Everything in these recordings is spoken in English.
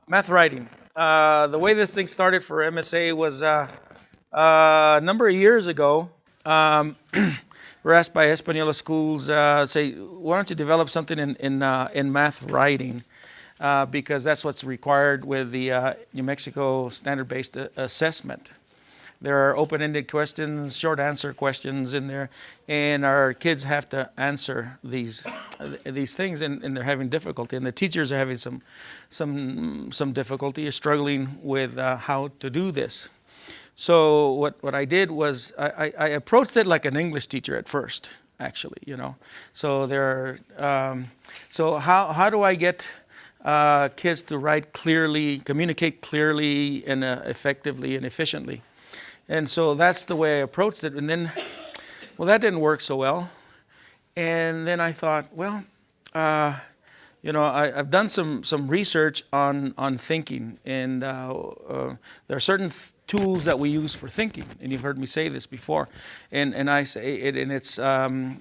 Math writing. The way this thing started for MSA was a number of years ago. We're asked by Española schools, say, why don't you develop something in math writing? Because that's what's required with the New Mexico standard-based assessment. There are open-ended questions, short answer questions in there, and our kids have to answer these things, and they're having difficulty, and the teachers are having some difficulty, struggling with how to do this. So what I did was I approached it like an English teacher at first, actually, you know. So so how do I get kids to write clearly, communicate clearly, and effectively and efficiently? And so that's the way I approached it. And then, well, that didn't work so well. And then I thought, well, I've done some research on thinking, and there are certain tools that we use for thinking, and you've heard me say this before. And I say it, and it's the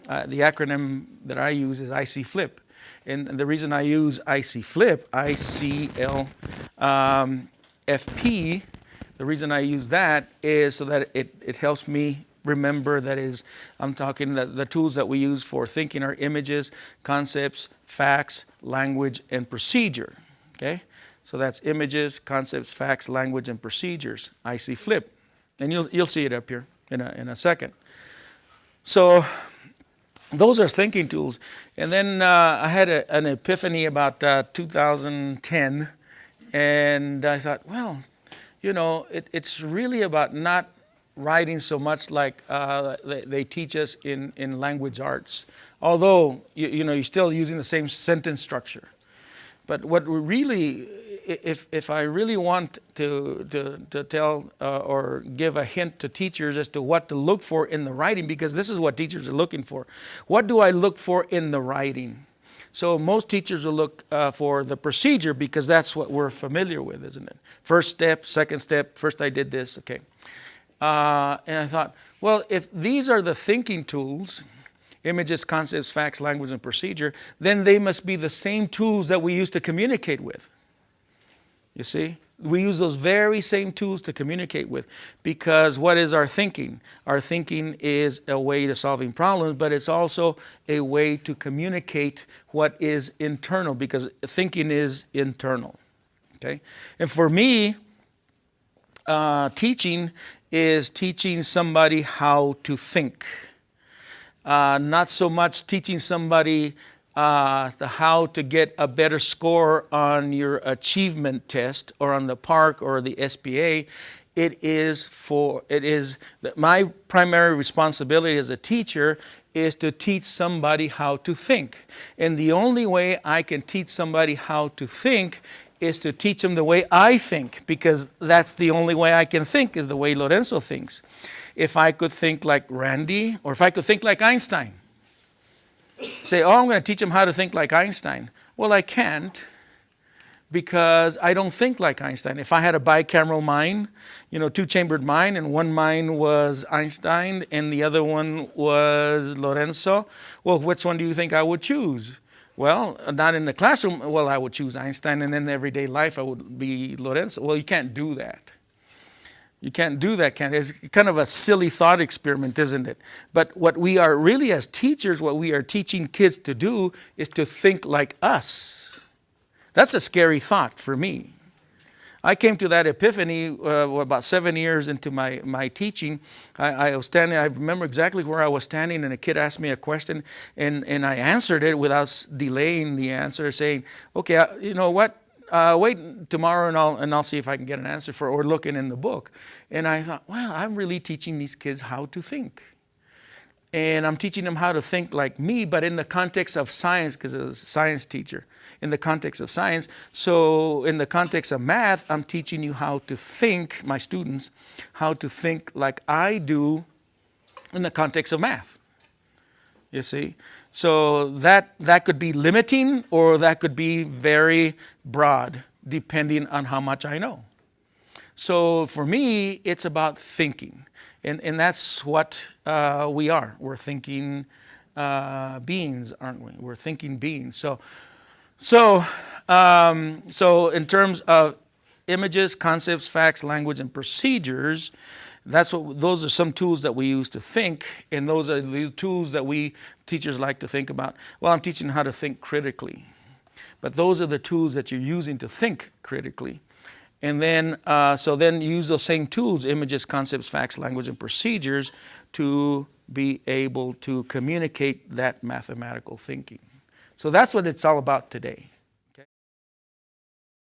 acronym that I use is IC Flip. And the reason I use IC Flip, ICLFP, the reason I use that is so that it helps me remember. That is, I'm talking the tools that we use for thinking are images, concepts, facts, language, and procedure. Okay? So that's images, concepts, facts, language, and procedures. IC Flip. And you'll see it up here in a second. So those are thinking tools. And then I had an epiphany about 2010, and I thought, well, it's really about not writing so much like they teach us in language arts. Although, you're still using the same sentence structure. But what we really, if I really want to tell or give a hint to teachers as to what to look for in the writing, because this is what teachers are looking for. What do I look for in the writing? So most teachers will look for the procedure, because that's what we're familiar with, isn't it? First step, second step, first I did this, okay. And I thought, well, if these are the thinking tools, images, concepts, facts, language, and procedure, then they must be the same tools that we use to communicate with. You see? We use those very same tools to communicate with, because what is our thinking? Our thinking is a way to solving problems, but it's also a way to communicate what is internal, because thinking is internal. Okay? And for me, teaching is teaching somebody how to think. Not so much teaching somebody how to get a better score on your achievement test or on the PARCC or the SBA. It is my primary responsibility as a teacher is to teach somebody how to think. And the only way I can teach somebody how to think is to teach them the way I think, because that's the only way I can think, is the way Lorenzo thinks. If I could think like Randy, or if I could think like Einstein, say, oh, I'm going to teach them how to think like Einstein. Well, I can't, because I don't think like Einstein. If I had a bicameral mind, two-chambered mind, and one mind was Einstein and the other one was Lorenzo, well, which one do you think I would choose? Well, not in the classroom. Well, I would choose Einstein, and in everyday life I would be Lorenzo. Well, you can't do that. You can't do that, can it? It's kind of a silly thought experiment, isn't it? But what we are really, as teachers, what we are teaching kids to do is to think like us. That's a scary thought for me. I came to that epiphany about 7 years into my teaching. I was standing, I remember exactly where I was standing, and a kid asked me a question, and I answered it without delaying the answer, saying, okay, you know what? Wait tomorrow and I'll see if I can get an answer for it, or looking in the book. And I thought, well, I'm really teaching these kids how to think. And I'm teaching them how to think like me, but in the context of science, because I was a science teacher, in the context of science. So in the context of math, I'm teaching you how to think, my students, how to think like I do in the context of math. You see? So that could be limiting, or that could be very broad, depending on how much I know. So for me, it's about thinking. And that's what we are. We're thinking beings, aren't we? We're thinking beings. So, so in terms of images, concepts, facts, language, and procedures, those are some tools that we use to think, and those are the tools that we teachers like to think about. Well, I'm teaching how to think critically, but those are the tools that you're using to think critically. And then, so then you use those same tools, images, concepts, facts, language, and procedures, to be able to communicate that mathematical thinking. So that's what it's all about today.